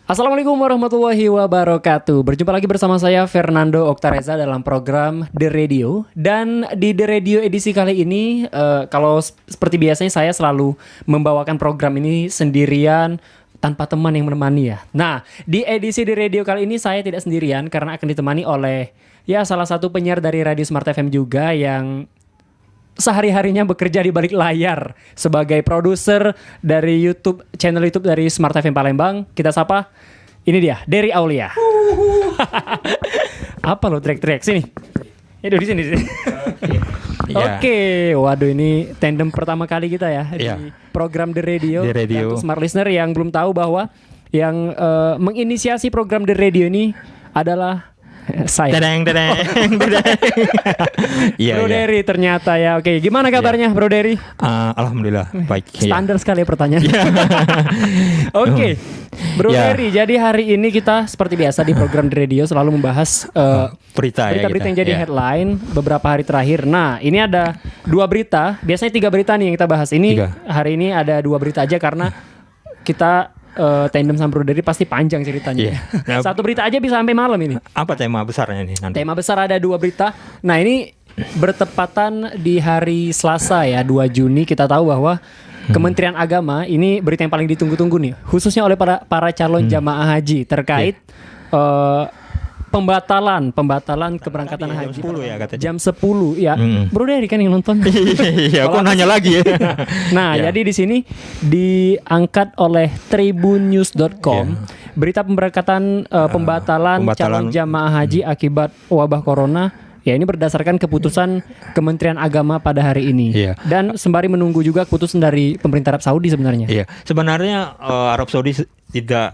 Assalamualaikum warahmatullahi wabarakatuh. Berjumpa lagi bersama saya Fernando Oktareza dalam program The Radio. Dan di The Radio edisi kali ini kalau seperti biasanya saya selalu membawakan program ini sendirian tanpa teman yang menemani ya. Nah, di edisi The Radio kali ini saya tidak sendirian karena akan ditemani oleh salah satu penyiar dari Radio Smart FM juga yang sehari-harinya bekerja di balik layar sebagai produser dari channel YouTube dari Smart FM Palembang. Kita sapa, ini dia, Dery Aulia. Apa lo teriak-teriak sini? Di sini. Oke, waduh ini tandem pertama kali kita ya di program The Radio. Untuk Smart Listener yang belum tahu bahwa yang menginisiasi program The Radio ini adalah saya. Bro Dery ternyata ya. Oke, gimana kabarnya Bro Dery? Alhamdulillah baik. Standar sekali pertanyaan. Oke, Bro Dery. Jadi hari ini kita seperti biasa di program The Radio selalu membahas berita-berita yang jadi headline beberapa hari terakhir. Nah, ini ada 2 berita. Biasanya 3 berita nih yang kita bahas. Hari ini ada 2 berita aja karena kita tandem sama Bro Dery pasti panjang ceritanya. Satu berita aja bisa sampai malam ini. Apa tema besarnya ini nanti? Tema besar ada 2 berita. Nah, ini bertepatan di hari Selasa ya, 2 Juni. Kita tahu bahwa Kementerian Agama, ini berita yang paling ditunggu-tunggu nih, khususnya oleh para calon jamaah haji terkait pembatalan keberangkatan haji jam 10 ya. Bro Dery kan yang nonton. Iya, aku nanya lagi ya. Nah, jadi di sini diangkat oleh tribunnews.com berita pembatalan calon jamaah haji akibat wabah corona. Ya, ini berdasarkan keputusan Kementerian Agama pada hari ini. Dan sembari menunggu juga keputusan dari pemerintah Arab Saudi sebenarnya. Iya. Sebenarnya Arab Saudi tidak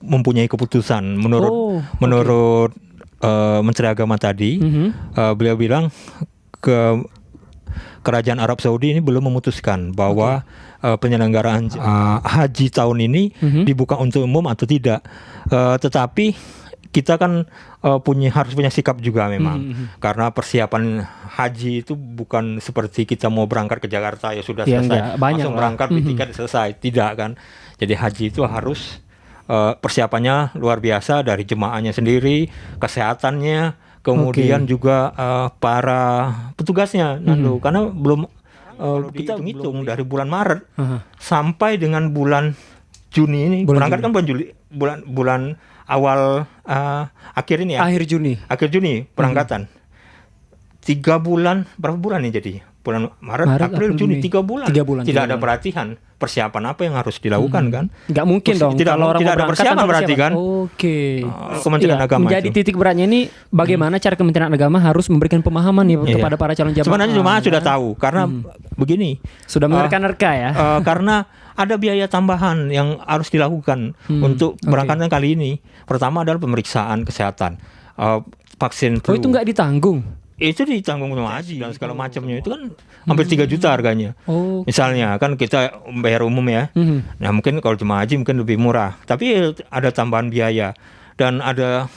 mempunyai keputusan menurut Menteri Agama tadi. Beliau bilang kerajaan Arab Saudi ini belum memutuskan bahwa penyelenggaraan haji tahun ini dibuka untuk umum atau tidak. Tetapi kita kan harus punya sikap juga memang, karena persiapan haji itu bukan seperti kita mau berangkat ke Jakarta ya sudah selesai, langsung berangkat beli tiket selesai, tidak kan. Jadi haji itu harus persiapannya luar biasa, dari jemaahnya sendiri, kesehatannya, kemudian juga para petugasnya, Nando. Karena belum kita hitung dari bulan Maret sampai dengan bulan Juni ini, berangkat kan bulan Juli, bulan awal akhir ini ya. Akhir Juni berangkatan. 3 bulan, berapa bulan nih jadi? Bulan Maret, April, Juni, 3 bulan. Tidak ada perhatian. Persiapan apa yang harus dilakukan kan? Nggak mungkin dong. Kalau orang tidak ada persiapan berarti kan? Kementerian Agama menjadi itu. Titik beratnya ini bagaimana cara Kementerian Agama harus memberikan pemahaman nih kepada para calon jamaah. Sebenarnya jemaah sudah tahu karena begini. Sudah menerka-nerka ya. Karena ada biaya tambahan yang harus dilakukan untuk berangkatnya kali ini. Pertama adalah pemeriksaan kesehatan, vaksin flu. Itu nggak ditanggung? Itu ditanggung sama haji dan segala macamnya, itu kan hampir 3 juta harganya. Misalnya kan kita bayar umum ya. Nah, mungkin kalau jemaah haji mungkin lebih murah, tapi ada tambahan biaya. Dan ada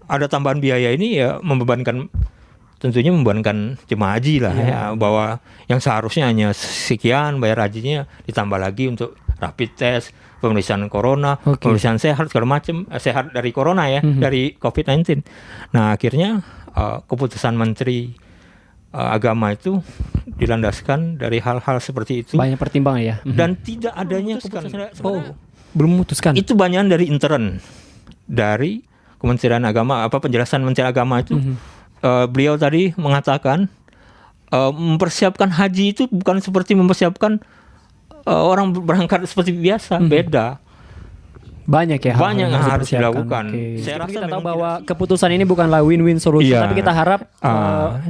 ada tambahan biaya ini ya tentunya membebankan jemaah haji lah ya, bahwa yang seharusnya hanya sekian bayar hajinya ditambah lagi untuk rapid test, pemeriksaan corona, pemeriksaan sehat segala macam, sehat dari corona ya, dari COVID-19. Nah, akhirnya keputusan Menteri Agama itu dilandaskan dari hal-hal seperti itu. Banyak pertimbangan ya. Dan tidak adanya keputusan belum memutuskan. Itu banyak dari intern dari Kementerian Agama, penjelasan Menteri Agama itu. Beliau tadi mengatakan mempersiapkan haji itu bukan seperti mempersiapkan orang berangkat seperti biasa, beda. Banyak ya banyak yang harus dilakukan. Saya rasa kita tahu bahwa keputusan ini bukanlah win-win solution, tapi kita harap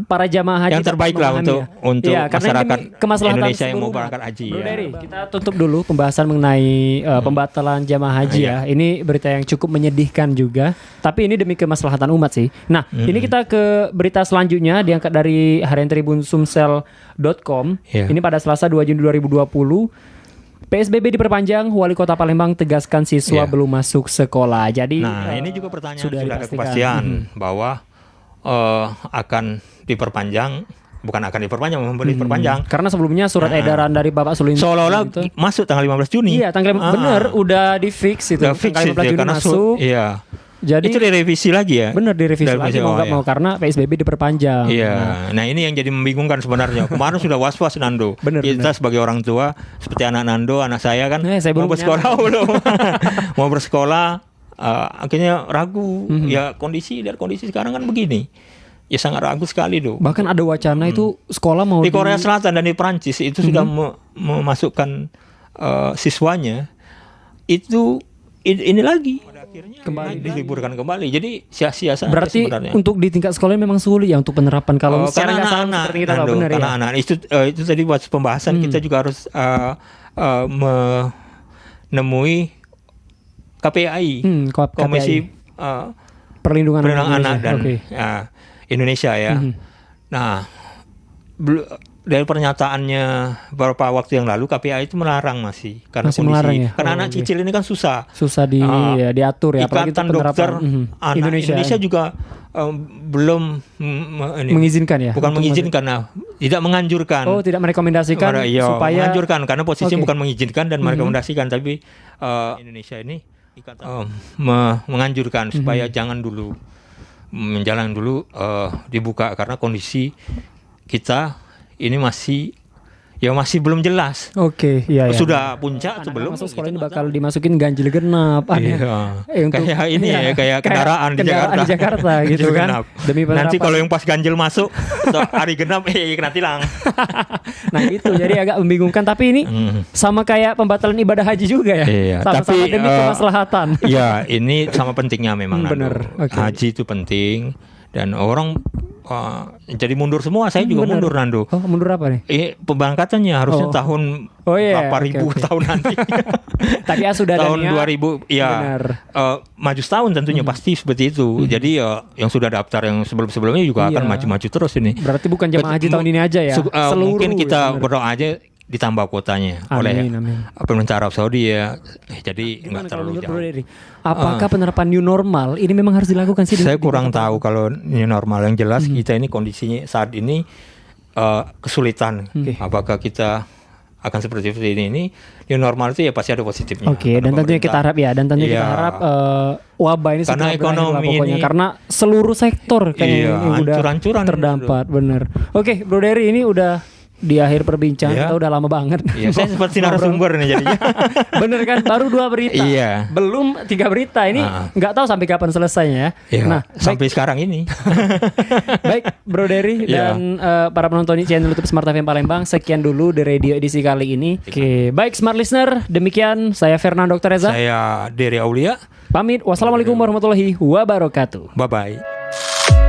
para jamaah haji yang terbaik lah untuk masyarakat Indonesia yang mau berangkat haji. Bro Dery, kita tutup dulu pembahasan mengenai pembatalan jamaah haji ya. Ini berita yang cukup menyedihkan juga, tapi ini demi kemaslahatan umat sih. Nah, ini kita ke berita selanjutnya diangkat dari harian Tribun Sumsel.com. Ini pada Selasa 2 Juni 2020. PSBB diperpanjang, Wali Kota Palembang tegaskan siswa belum masuk sekolah. Jadi ini juga pertanyaan sudah ada kepastian bahwa akan diperpanjang bukan akan diperpanjang, diperpanjang. Karena sebelumnya surat edaran dari Bapak Sulinto Seolah-olah gitu. masuk tanggal 15 Juni. Iya, tanggal bener udah di fix itu. Udah fix tanggal 15 itu, Juni karena masuk. iya. Jadi Itu direvisi lagi ya. bener direvisi lagi mau nggak mau karena PSBB diperpanjang. Iya. Nah, ini yang jadi membingungkan sebenarnya. Kemarin sudah was-was Nando. Kita sebagai orang tua seperti anak Nando, anak saya kan saya mau bersekolah belum. Mau bersekolah akhirnya ragu. Ya kondisi sekarang kan begini. Ya sangat ragu sekali tuh. Bahkan ada wacana itu sekolah mau di Korea Selatan dan di Prancis itu sudah memasukkan siswanya itu ini lagi. Kembali diliburkan kembali. Jadi sia-sia saja berarti sebenarnya. untuk di tingkat sekolah memang sulit ya untuk penerapan kalau secara nggak salah seperti kita tahu benar ya. Anak-anak itu tadi buat pembahasan kita juga harus menemui KPAI, Komisi Perlindungan Anak dan Indonesia ya. Nah, dari pernyataannya beberapa waktu yang lalu KPAI itu melarang masih karena kondisi melarang ya? karena anak cicil ini kan susah diatur ya. Ikatan Dokter Anak Indonesia juga belum mengizinkan ya. Bukan mengizinkan, tidak menganjurkan. Tidak merekomendasikan supaya menganjurkan karena posisinya bukan mengizinkan dan merekomendasikan, tapi Indonesia ini menganjurkan supaya jangan dulu dibuka karena kondisi kita ini masih belum jelas. Iya. Sudah puncak atau belum? Masuk sekolah ini bakal dimasukin ganjil genap. Kayak ini kayak kendaraan di Jakarta gitu kan. Demi nanti kalau yang pas ganjil masuk hari genap kena tilang. Nah itu jadi agak membingungkan, tapi ini sama kayak pembatalan ibadah haji juga ya. Sama-sama demi kemaslahatan. Ya, ini sama pentingnya memang. Bener. Haji itu penting dan orang jadi mundur semua. Saya juga mundur Nando. Mundur apa nih? Pemberangkatannya harusnya tahun 8.000 tahun nanti. Tapi sudah tahun 2000 ya. Maju setahun tentunya pasti seperti itu. Jadi yang sudah daftar yang sebelum-sebelumnya juga akan maju-maju terus ini. Berarti bukan jemaah haji tahun ini aja ya. Mungkin kita berdoa aja ditambah kuotanya oleh pemerintah Arab Saudi ya. Jadi enggak terlalu jauh. Apakah penerapan new normal ini memang harus dilakukan sih? Saya kurang tahu kalau new normal. Yang jelas kita ini kondisinya saat ini kesulitan. Apakah kita akan seperti ini? New normal itu ya pasti ada positifnya. Dan tentunya kita harap kita harap wabah ini karena ekonomi ini karena seluruh sektor kayaknya ini udah terdampak. Bener. Bro Dery ini udah di akhir perbincangan kita udah lama banget. Saya seperti narasumber nih jadinya. Bener kan, baru 2 berita. Belum 3 berita ini nggak tahu sampai kapan selesainya ya. Nah, sampai sekarang ini. Baik, Bro Dery dan para penonton di channel YouTube Smart FM Palembang, sekian dulu di radio edisi kali ini. Baik Smart Listener, demikian saya Fernando Oktareza. Saya Dery Aulia. Pamit. Wassalamualaikum warahmatullahi wabarakatuh. Bye bye.